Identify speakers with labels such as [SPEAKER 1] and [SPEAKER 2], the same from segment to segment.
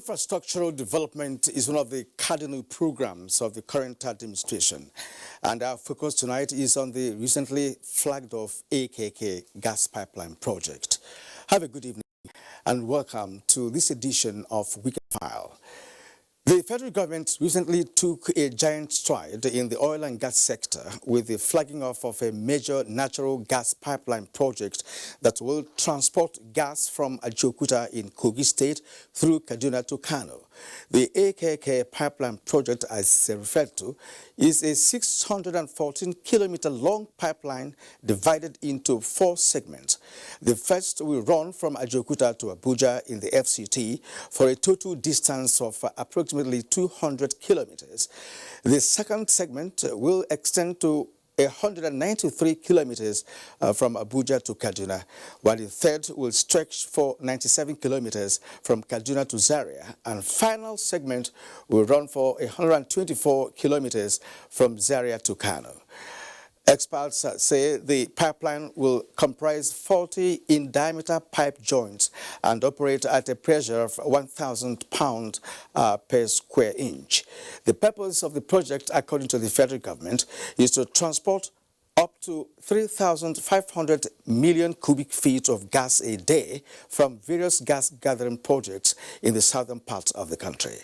[SPEAKER 1] Infrastructural development is one of the cardinal programs of the current administration, and our focus tonight is on the recently flagged off AKK gas pipeline project. Have a good evening and welcome to this edition of Weekend File. The federal government recently took a giant stride in the oil and gas sector with the flagging off of a major natural gas pipeline project that will transport gas from Ajaokuta in Kogi State through Kaduna to Kano. The AKK pipeline project, as referred to, is a 614-kilometer long pipeline divided into 4 segments. The first will run from Ajaokuta to Abuja in the FCT for a total distance of approximately 200 kilometers. The second segment will extend to 193 kilometers from Abuja to Kaduna, while the third will stretch for 97 kilometers from Kaduna to Zaria, and final segment will run for 124 kilometers from Zaria to Kano. Experts say the pipeline will comprise 40 in-diameter pipe joints and operate at a pressure of 1,000 pounds per square inch. The purpose of the project, according to the federal government, is to transport up to 3,500 million cubic feet of gas a day from various gas gathering projects in the southern part of the country.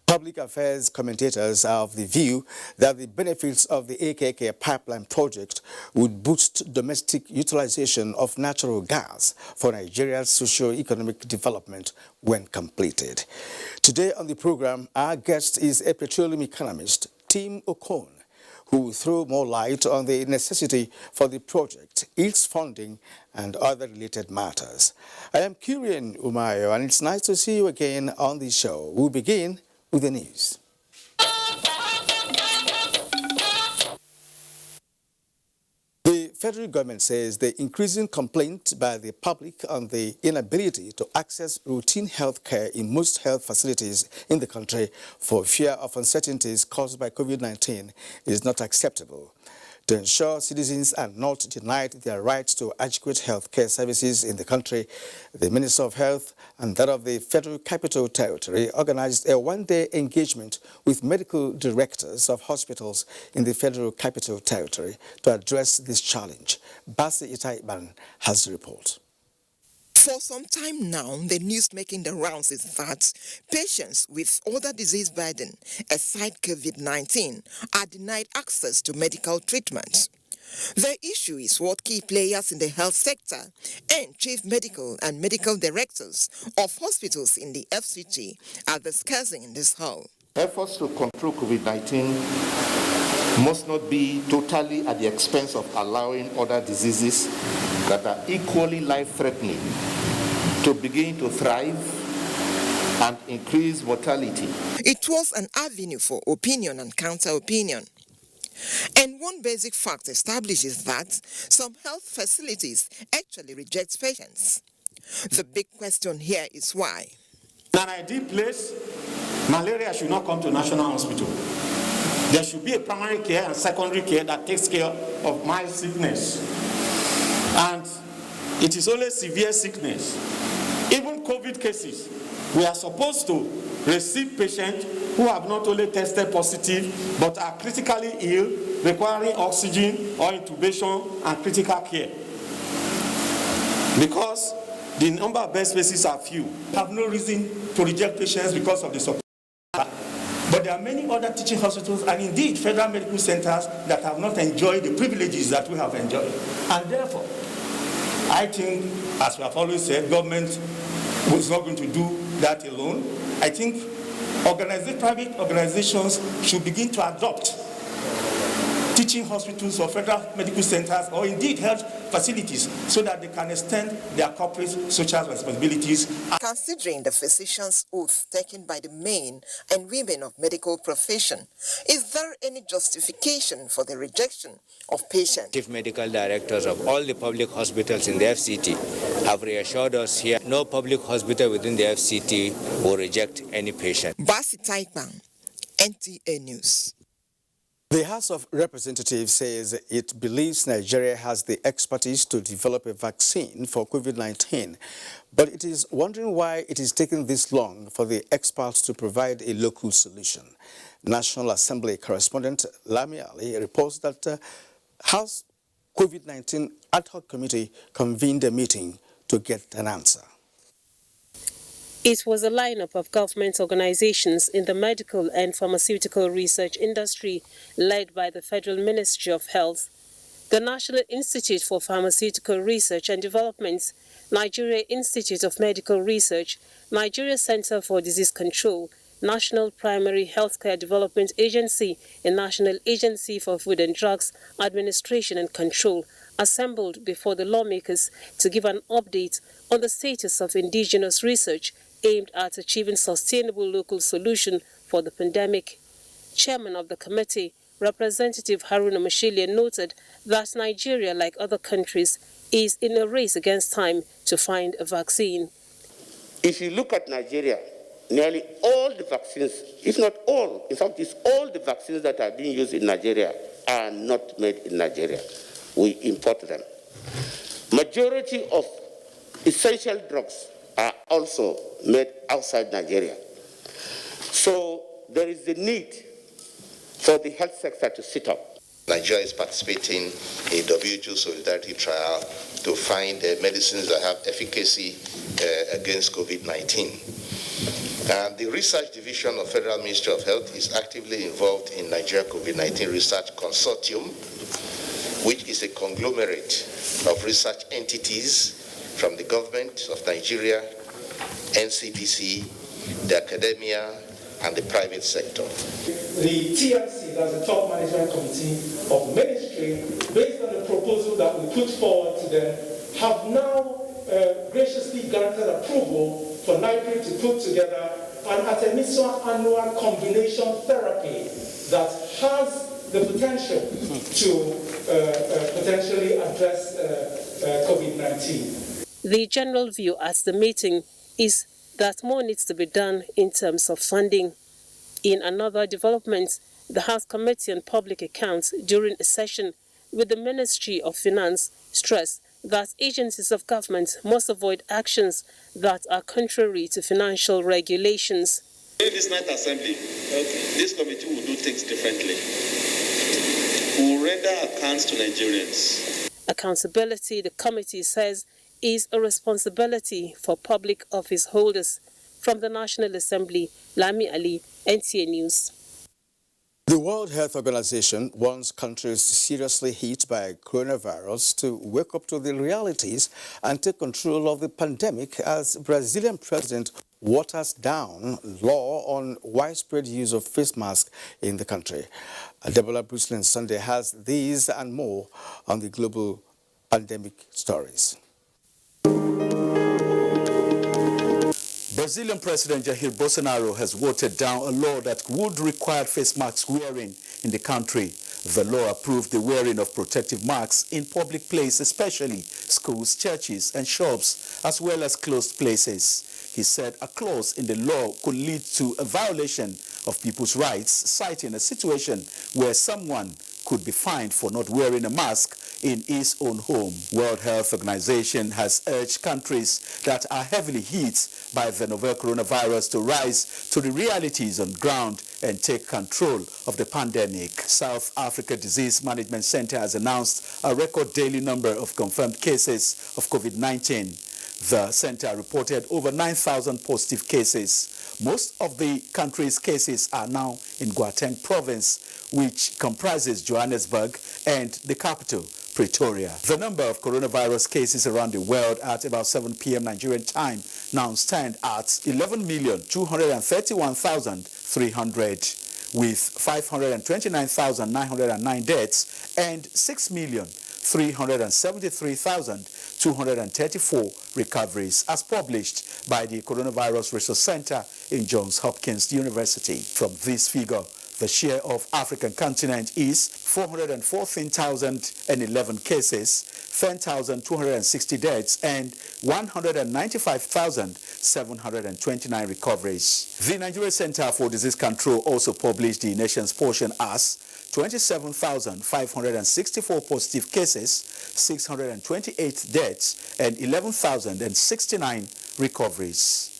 [SPEAKER 1] Public affairs commentators are of the view that the benefits of the AKK pipeline project would boost domestic utilization of natural gas for Nigeria's socio-economic development when completed. Today on the program, our guest is a petroleum economist, Tim Okon, who will throw more light on the necessity for the project, its funding, and other related matters. I am Kurian Umayo, and it's nice to see you again on the show. We'll begin with the news. The federal government says the increasing complaint by the public on the inability to access routine health care in most health facilities in the country for fear of uncertainties caused by COVID-19 is not acceptable. To ensure citizens are not denied their rights to adequate health care services in the country, the Minister of Health and that of the Federal Capital Territory organized a one-day engagement with medical directors of hospitals in the Federal Capital Territory to address this challenge. Basi Itaiban has the report.
[SPEAKER 2] For some time now, the news making the rounds is that patients with other disease burden aside COVID-19 are denied access to medical treatment. The issue is what key players in the health sector and chief medical and medical directors of hospitals in the FCT are discussing in this hall.
[SPEAKER 3] Efforts to control COVID-19 must not be totally at the expense of allowing other diseases that are equally life-threatening to begin to thrive and increase mortality.
[SPEAKER 2] It was an avenue for opinion and counter-opinion. And one basic fact establishes that some health facilities actually reject patients. The big question here is why.
[SPEAKER 4] In an ideal place, malaria should not come to National Hospital. There should be a primary care and secondary care that takes care of mild sickness. And it is only severe sickness. Even COVID cases, we are supposed to receive patients who have not only tested positive, but are critically ill, requiring oxygen or intubation and critical care. Because the number of bed spaces are few. We have no reason to reject patients because of the supply. But there are many other teaching hospitals and indeed federal medical centers that have not enjoyed the privileges that we have enjoyed. And therefore, I think, as we have always said, government is not going to do that alone. I think private organizations should begin to adopt teaching hospitals or federal medical centers or indeed health facilities so that they can extend their corporate social responsibilities.
[SPEAKER 2] Considering the physician's oath taken by the men and women of medical profession, is there any justification for the rejection of patients?
[SPEAKER 5] Chief medical directors of all the public hospitals in the FCT have reassured us here no public hospital within the FCT will reject any patient.
[SPEAKER 2] Basi Taikban, NTA News.
[SPEAKER 1] The House of Representatives says it believes Nigeria has the expertise to develop a vaccine for COVID-19, but it is wondering why it is taking this long for the experts to provide a local solution. National Assembly correspondent Lami Ali reports that House COVID-19 Ad Hoc Committee convened a meeting to get an answer.
[SPEAKER 6] It was a lineup of government organizations in the medical and pharmaceutical research industry led by the Federal Ministry of Health, the National Institute for Pharmaceutical Research and Development, Nigeria Institute of Medical Research, Nigeria Center for Disease Control, National Primary Healthcare Development Agency, and National Agency for Food and Drugs Administration and Control assembled before the lawmakers to give an update on the status of indigenous research aimed at achieving sustainable local solution for the pandemic. Chairman of the committee, Representative Haruna Mashilia, noted that Nigeria, like other countries, is in a race against time to find a vaccine.
[SPEAKER 7] If you look at Nigeria, nearly all the vaccines, if not all, in fact, it's all the vaccines that are being used in Nigeria are not made in Nigeria. We import them. Majority of essential drugs are also made outside Nigeria. So there is the need for the health sector to sit up.
[SPEAKER 8] Nigeria is participating in WHO solidarity trial to find medicines that have efficacy against COVID-19. And the research division of Federal Ministry of Health is actively involved in Nigeria COVID-19 Research Consortium, which is a conglomerate of research entities from the government of Nigeria, NCDC, the academia, and the private sector.
[SPEAKER 4] The TMC, that's the top management committee of the ministry, based on the proposal that we put forward to them, have now graciously granted approval for NIPRI to put together an Artemisia annua combination therapy that has the potential to potentially address COVID-19.
[SPEAKER 6] The general view at the meeting is that more needs to be done in terms of funding. In another development, the House Committee on Public Accounts, during a session with the Ministry of Finance, stressed that agencies of government must avoid actions that are contrary to financial regulations.
[SPEAKER 9] In this night assembly, this committee will do things differently. We will render accounts to Nigerians.
[SPEAKER 6] Accountability, the committee says, is a responsibility for public office holders. From the National Assembly, Lami Ali, NTA News.
[SPEAKER 1] The World Health Organization wants countries seriously hit by coronavirus to wake up to the realities and take control of the pandemic as Brazilian President waters down law on widespread use of face masks in the country. Deborah Brucelin Sunday has these and more on the global pandemic stories.
[SPEAKER 10] Brazilian President Jair Bolsonaro has watered down a law that would require face mask wearing in the country. The law approved the wearing of protective masks in public places, especially schools, churches and shops, as well as closed places. He said a clause in the law could lead to a violation of people's rights, citing a situation where someone could be fined for not wearing a mask in his own home. World Health Organization has urged countries that are heavily hit by the novel coronavirus to rise to the realities on ground and take control of the pandemic. South Africa Disease Management Center has announced a record daily number of confirmed cases of COVID-19. The center reported over 9,000 positive cases. Most of the country's cases are now in Gauteng province, which comprises Johannesburg and the capital, Pretoria. The number of coronavirus cases around the world at about 7 p.m. Nigerian time now stand at 11,231,300, with 529,909 deaths and 6,373,234 recoveries, as published by the Coronavirus Resource Center in Johns Hopkins University. From this figure, the share of African continent is 414,011 cases, 10,260 deaths, and 195,729 recoveries. The Nigeria Center for Disease Control also published the nation's portion as 27,564 positive cases, 628 deaths, and 11,069 recoveries.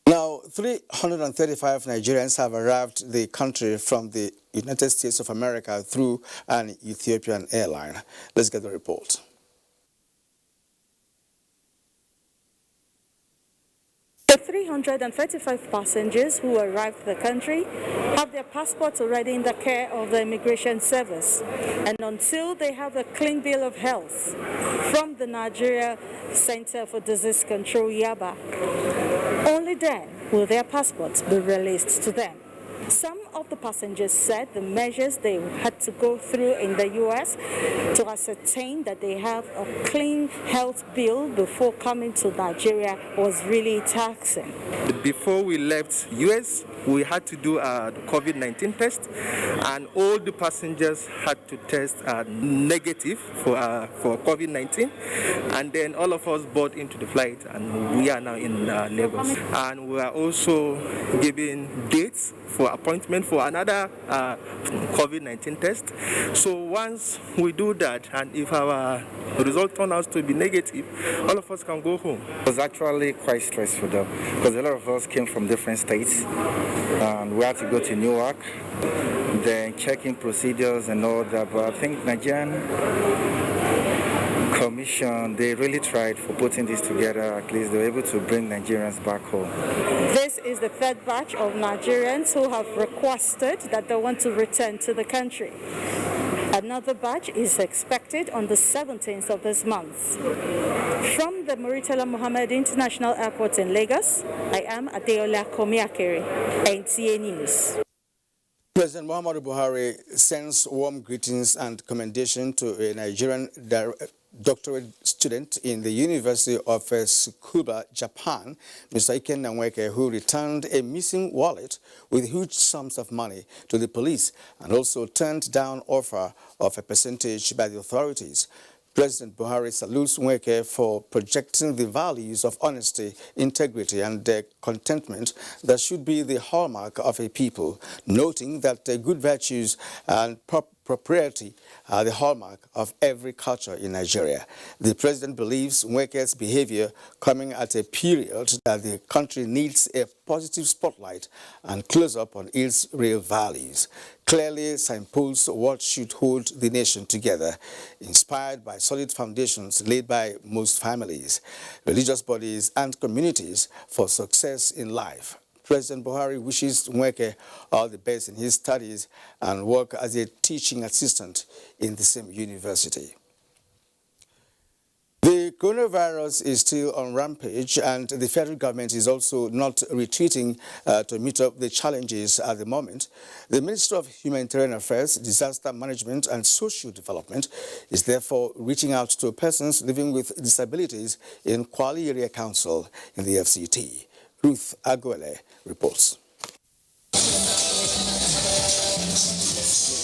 [SPEAKER 1] Now, 335 Nigerians have arrived the country from the United States of America through an Ethiopian airline. Let's get the report.
[SPEAKER 11] The 335 passengers who arrived the country have their passports already in the care of the Immigration Service, and until they have a clean bill of health from the Nigeria Center for Disease Control, Yaba, only then will their passports be released to them. Some of the passengers said the measures they had to go through in the U.S. to ascertain that they have a clean health bill before coming to Nigeria was really taxing.
[SPEAKER 12] Before we left U.S., we had to do a COVID-19 test, and all the passengers had to test negative for COVID-19, and then all of us board into the flight, and we are now in Lagos. And we are also given dates for appointment for another COVID-19 test. So once we do that, and if our result turns out to be negative, all of us can go home.
[SPEAKER 13] It was actually quite stressful though, because a lot of us came from different states, and we had to go to Newark, then checking procedures and all that. But I think Nigerian Commission, they really tried for putting this together. At least they were able to bring Nigerians back home.
[SPEAKER 11] This is the third batch of Nigerians who have requested that they want to return to the country. Another batch is expected on the 17th of this month. From the Murtala Mohammed International Airport in Lagos, I am Adeola Komiakere, NTA News.
[SPEAKER 1] President Muhammadu Buhari sends warm greetings and commendation to a Nigerian doctorate student in the University of Tsukuba, Japan, Mr. Iken Nweke, who returned a missing wallet with huge sums of money to the police and also turned down offer of a percentage by the authorities. President Buhari salutes Nweke for projecting the values of honesty, integrity, and contentment that should be the hallmark of a people, noting that good virtues and propriety are the hallmark of every culture in Nigeria. The president believes Nweke's behavior coming at a period that the country needs a positive spotlight and close up on its real values. Clearly signposts what should hold the nation together, inspired by solid foundations laid by most families, religious bodies, and communities for success in life. President Buhari wishes Nweke all the best in his studies and work as a teaching assistant in the same university. The coronavirus is still on rampage, and the federal government is also not retreating to meet up the challenges at the moment. The Minister of Humanitarian Affairs, Disaster Management and Social Development is therefore reaching out to persons living with disabilities in Kwali Area Council in the FCT. Ruth Aguele reports.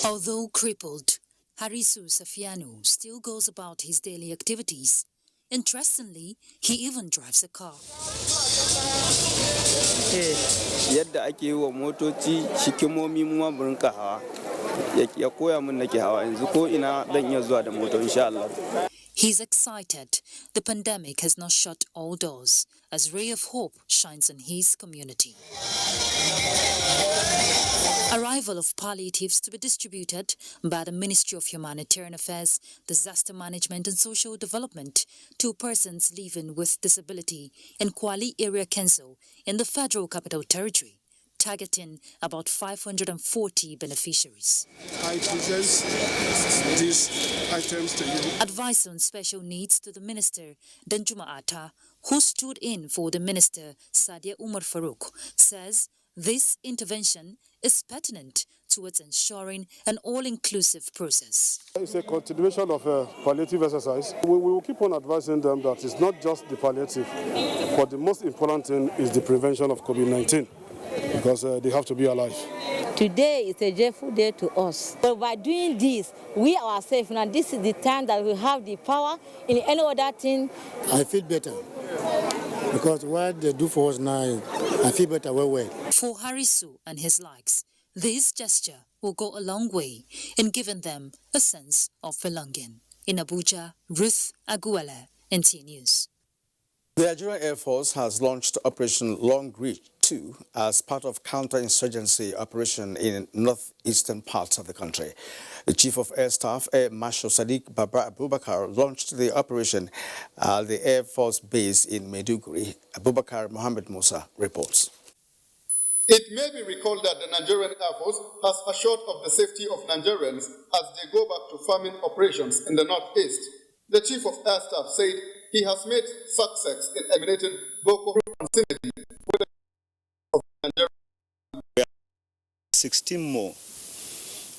[SPEAKER 14] Although crippled, Harisu Safiano still goes about his daily activities. Interestingly, he even drives a car.
[SPEAKER 15] Yadda ake yi wa motoci shikimomi mu ma burin ka hawa ya koya mun nake hawa yanzu ko ina dan iya zuwa da moto insha Allah.
[SPEAKER 14] He's excited. The pandemic has not shut all doors as ray of hope shines on his community. Arrival of palliatives to be distributed by the Ministry of Humanitarian Affairs, Disaster Management and Social Development to persons living with disability in Kwali Area Council in the Federal Capital Territory, targeting about 540 beneficiaries.
[SPEAKER 16] I present these items to you.
[SPEAKER 14] Advice on special needs to the Minister, Danjuma Atta, who stood in for the Minister, Sadia Umar Farouk, says this intervention is pertinent towards ensuring an all-inclusive process.
[SPEAKER 16] It's a continuation of a palliative exercise. We will keep on advising them that it's not just the palliative, but the most important thing is the prevention of COVID-19, because they have to be alive.
[SPEAKER 17] Today is a joyful day to us. But by doing this, we ourselves, now this is the time that we have the power in any other thing.
[SPEAKER 18] I feel better because what they do for us now, I feel better well.
[SPEAKER 14] For Harisu and his likes, this gesture will go a long way in giving them a sense of belonging. In Abuja, Ruth Aguela, NTA News.
[SPEAKER 1] The Nigerian Air Force has launched Operation Long Reach 2 as part of counter-insurgency operation in northeastern parts of the country. The Chief of Air Staff, Air Marshal Sadiq Baba Abubakar, launched the operation at the Air Force base in Maiduguri. Abubakar Mohammed Musa reports.
[SPEAKER 19] It may be recalled that the Nigerian Air Force has assured of the safety of Nigerians as they go back to farming operations in the northeast. The Chief of Air Staff said he has made success in eliminating Boko proximity with the Nigeria.
[SPEAKER 20] 16 more.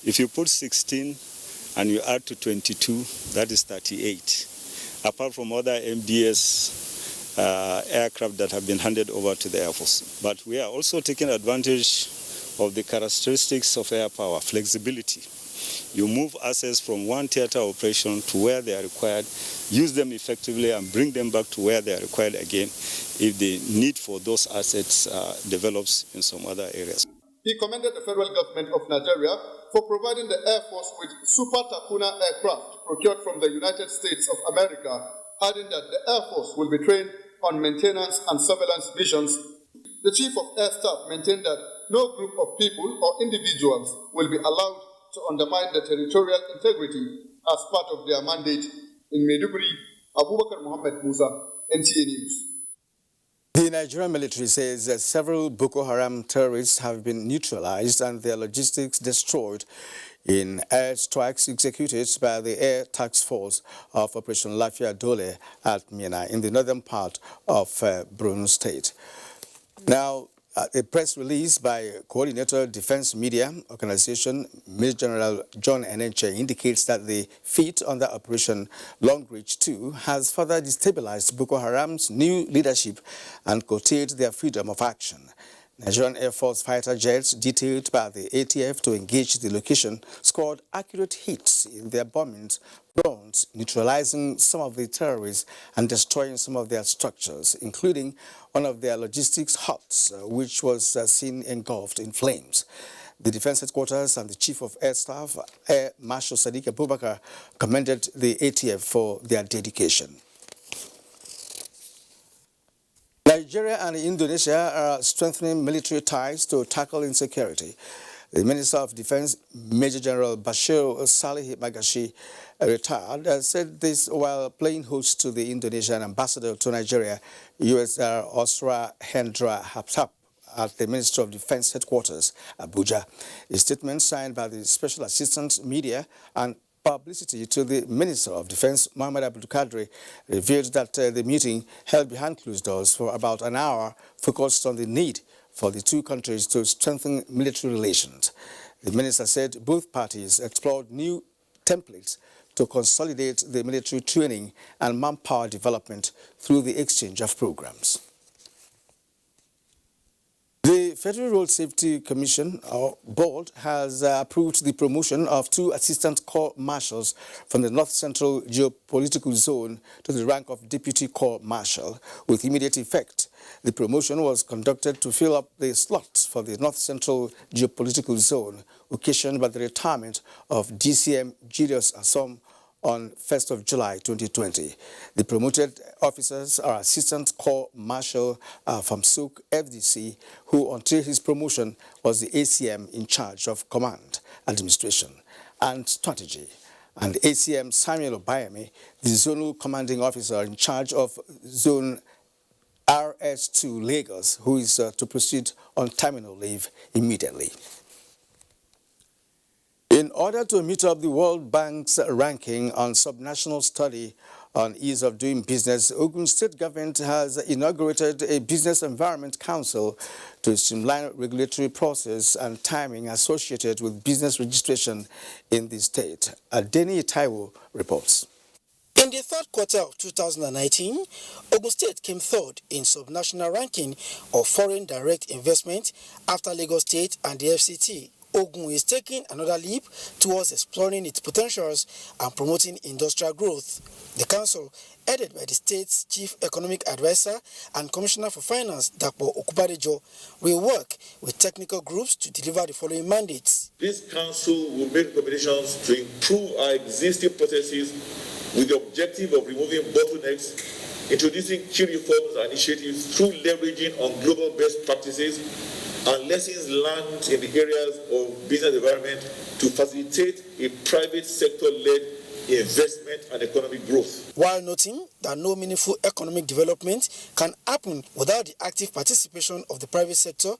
[SPEAKER 20] If you put 16 and you add to 22, that is 38. Apart from other MDS aircraft that have been handed over to the Air Force. But we are also taking advantage of the characteristics of air power, flexibility. You move assets from one theater operation to where they are required, use them effectively and bring them back to where they are required again if the need for those assets develops in some other areas.
[SPEAKER 19] He commended the federal government of Nigeria for providing the Air Force with Super Takuna aircraft procured from the United States of America, adding that the Air Force will be trained on maintenance and surveillance missions. The Chief of Air Staff maintained that no group of people or individuals will be allowed to undermine the territorial integrity as part of their mandate. In Maiduguri, Abubakar Mohammed Musa, NTA News.
[SPEAKER 1] The Nigerian military says that several Boko Haram terrorists have been neutralized and their logistics destroyed in air strikes executed by the Air Task Force of Operation Lafia Dole at Mina in the northern part of Borno State. Now, a press release by Coordinator Defense Media Organization, Major General John Enenche, indicates that the feat under Operation Long Reach 2 has further destabilized Boko Haram's new leadership and curtailed their freedom of action. Nigerian Air Force fighter jets detailed by the ATF to engage the location scored accurate hits in their bombing grounds, neutralizing some of the terrorists and destroying some of their structures, including one of their logistics huts, which was seen engulfed in flames. The Defense Headquarters and the Chief of Air Staff, Air Marshal Sadiq Abubakar, commended the ATF for their dedication. Nigeria and Indonesia are strengthening military ties to tackle insecurity. The Minister of Defense, Major General Bashir Salih Magashi, retired, said this while playing host to the Indonesian ambassador to Nigeria, USR Osra Hendra Hapsap, at the Ministry of Defense Headquarters, Abuja. A statement signed by the Special Assistant Media and Publicity to the Minister of Defense, Muhammad Abdul Kadri, revealed that the meeting held behind closed doors for about an hour focused on the need for the two countries to strengthen military relations. The minister said both parties explored new templates to consolidate the military training and manpower development through the exchange of programs. The Federal Road Safety Commission, or Board, has approved the promotion of 2 assistant corps marshals from the North Central Geopolitical Zone to the rank of Deputy Corps Marshal with immediate effect. The promotion was conducted to fill up the slots for the North Central Geopolitical Zone, occasioned by the retirement of DCM Julius Assom on 1st of July 2020. The promoted officers are Assistant Corps Marshal from Souk FDC, who until his promotion was the ACM in charge of Command, Administration and Strategy, and ACM Samuel Obayemi, the Zonal Commanding Officer in charge of Zone RS2 Lagos, who is to proceed on terminal leave immediately. In order to meet up the World Bank's ranking on subnational study on ease of doing business, Ogun State government has inaugurated a Business Environment Council to streamline regulatory process and timing associated with business registration in the state. Adeni Taiwo reports.
[SPEAKER 21] In the third quarter of 2019, Ogun State came third in subnational ranking of foreign direct investment after Lagos State and the FCT. Ogun is taking another leap towards exploring its potentials and promoting industrial growth. The council, headed by the state's chief economic advisor and commissioner for finance, Dapo Okubadejo, will work with technical groups to deliver the following mandates.
[SPEAKER 3] This council will make recommendations to improve our existing processes with the objective of removing bottlenecks, introducing key reforms and initiatives through leveraging on global best practices and lessons learned in the areas of business environment to facilitate a private sector-led investment and economic growth.
[SPEAKER 21] While noting that no meaningful economic development can happen without the active participation of the private sector,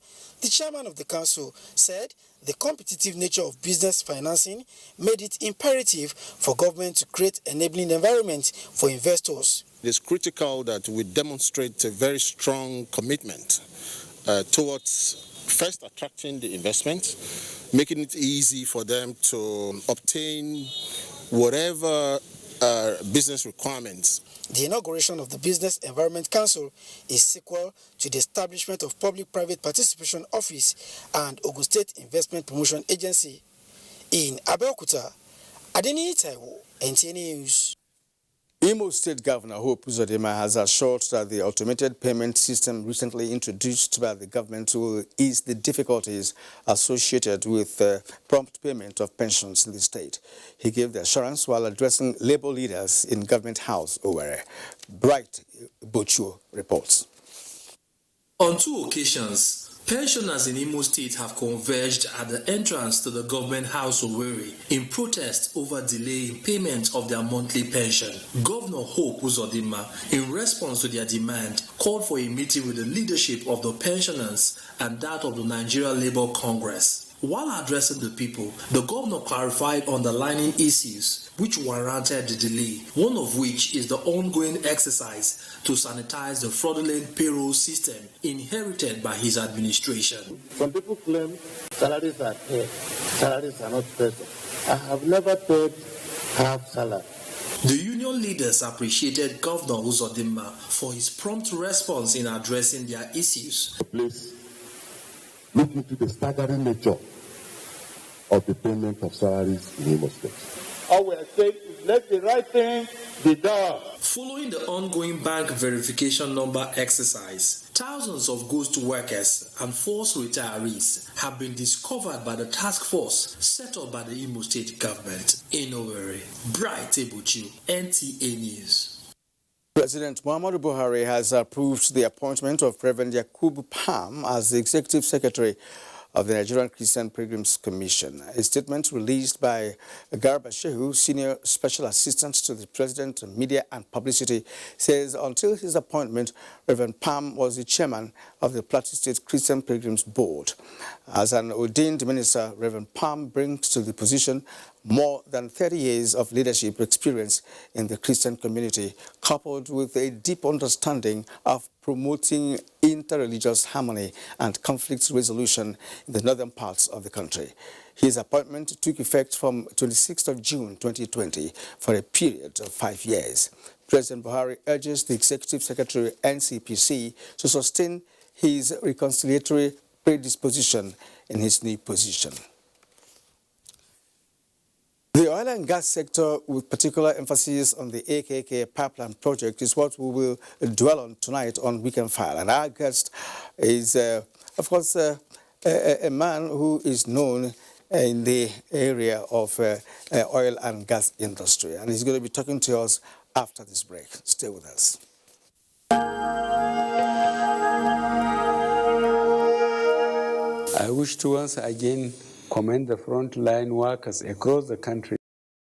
[SPEAKER 21] the chairman of the council said the competitive nature of business financing made it imperative for government to create enabling environment for investors.
[SPEAKER 22] It is critical that we demonstrate a very strong commitment towards first attracting the investment, making it easy for them to obtain whatever business requirements.
[SPEAKER 21] The inauguration of the Business Environment Council is sequel to the establishment of Public-Private Participation Office and Ogun State Investment Promotion Agency. In Abeokuta, Adeni Taiwo, NTA News.
[SPEAKER 1] Imo State Governor Hope Uzodinma has assured that the automated payment system recently introduced by the government will ease the difficulties associated with prompt payment of pensions in the state. He gave the assurance while addressing labor leaders in Government House, Owerri. Bright Bochuo reports.
[SPEAKER 23] On 2 occasions, pensioners in Imo State have converged at the entrance to the Government House Owerri in protest over delay in payment of their monthly pension. Governor Hope Uzodinma, in response to their demand, called for a meeting with the leadership of the pensioners and that of the Nigeria Labour Congress. While addressing the people, the governor clarified underlying issues which warranted the delay, one of which is the ongoing exercise to sanitize the fraudulent payroll system inherited by his administration.
[SPEAKER 24] Some people claim salaries are paid, salaries are not paid. I have never paid half salary.
[SPEAKER 23] The union leaders appreciated Governor Uzodinma for his prompt response in addressing their issues.
[SPEAKER 24] Please look into the staggering nature of the payment of salaries in Imo State. All we are saying is let the right thing be done.
[SPEAKER 23] Following the ongoing bank verification number exercise, thousands of ghost workers and forced retirees have been discovered by the task force set up by the Imo State government. In Owerri, Bright Bochuo, NTA News.
[SPEAKER 1] President Muhammadu Buhari has approved the appointment of Reverend Yakubu Pam as the Executive Secretary of the Nigerian Christian Pilgrims Commission. A statement released by Garba Shehu, Senior Special Assistant to the President of Media and Publicity, says until his appointment, Reverend Pam was the chairman of the Plateau State Christian Pilgrims Board. As an ordained minister, Reverend Pam brings to the position more than 30 years of leadership experience in the Christian community, coupled with a deep understanding of promoting interreligious harmony and conflict resolution in the northern parts of the country. His appointment took effect from 26th of June 2020 for a period of 5 years. President Buhari urges the Executive Secretary NCPC to sustain his reconciliatory predisposition in his new position. The oil and gas sector, with particular emphasis on the AKK pipeline project, is what we will dwell on tonight on Weekend File. And our guest is, of course, a man who is known in the area of oil and gas industry. And he's going to be talking to us after this break. Stay with us.
[SPEAKER 25] I wish to once again commend the frontline workers across the country